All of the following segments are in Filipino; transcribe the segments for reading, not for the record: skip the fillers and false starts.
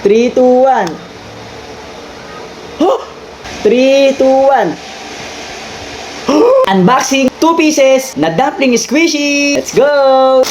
3, 2, 1. Huh! 3, 2, 1. Unboxing 2 pieces na dumpling squishy. Let's go!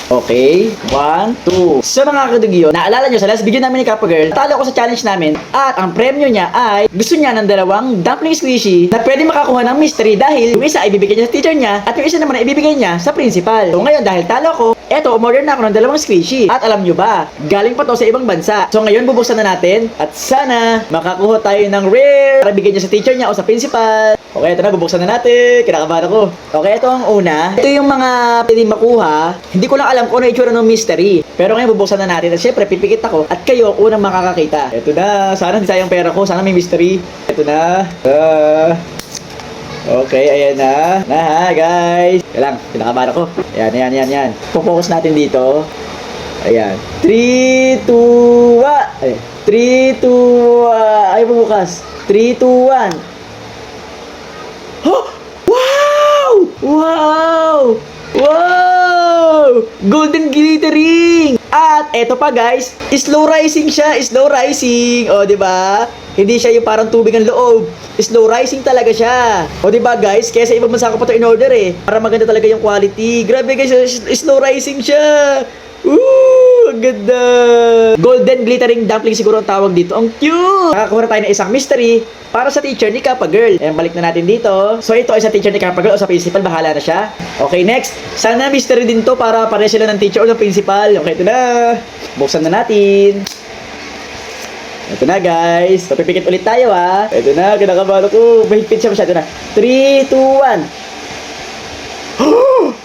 Okay, 1, 2. So mga kadugyo, naalala nyo sa last video namin ni Kappa Girl, talo ako sa challenge namin at ang premyo niya ay gusto niya ng dalawang dumpling squishy na pwede makakuha ng mystery dahil yung isa ibibigay niya sa teacher niya at yung isa naman ay ibibigay niya sa principal. So ngayon dahil talo ako, eto umorder na ako ng dalawang squishy at alam nyo ba, galing pa to sa ibang bansa. So ngayon bubuksan na natin at sana makakuha tayo ng rare para bigay niya sa teacher niya o sa principal. Okay, ito na, bubuksan na natin. Kinakabahan ako. Okay, ito ang una. Ito yung mga pwedeng makuha. Hindi ko lang alam kung ano yung itsura ng mystery. Pero ngayon bubuksan na natin. At syempre, pipikit ako. At kayo, unang makakakita. Ito na. Sana hindi sayang pera ko. Sana may mystery. Ito na. Okay, ayan na. Na, guys. Kaya lang, kinakabahan ako. Ayan. Focus natin dito. Ayan. 3, 2, 1. 3, 2, ay, bubukas. 3, 2, 1. Oh! Wow! Wow! Wow! Golden glittering! At eto pa guys, slow rising siya, slow rising. O, di ba? Hindi siya yung parang tubig ang loob. Slow rising talaga siya. O, di ba guys? Kaya sa ibang bansa ko pa ito in order eh. Para maganda talaga yung quality. Grabe guys, slow rising siya. Ang ganda! Golden glittering dumpling siguro ang tawag dito. Ang cute! Nakakuha na tayo ng isang mystery para sa teacher ni Kappa Girl. Ayan, balik na natin dito. So, ito ay sa teacher ni Kappa Girl o sa principal. Bahala na siya. Okay, next. Sana mystery din to para pare sila ng teacher o ng principal. Okay, ito na. Buksan na natin. Ito na, guys. So, pipikit ulit tayo, ha. Ito na, kinakabahan ako. Mahigpit siya masyado na. 3, 2, 1.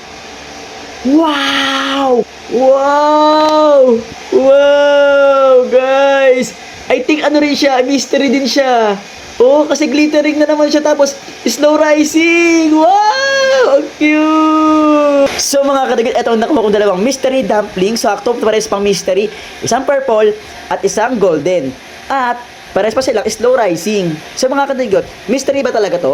Wow! Wow! Wow! Guys! I think ano rin siya, mystery din siya. Oh, kasi glittering na naman siya tapos slow rising. Wow! Ang cute! So mga kadagit, eto nakuha kong dalawang mystery dumpling. So sakto pares pang mystery. Isang purple at isang golden. At pares pa silang slow rising. So mga kadagit, mystery ba talaga to?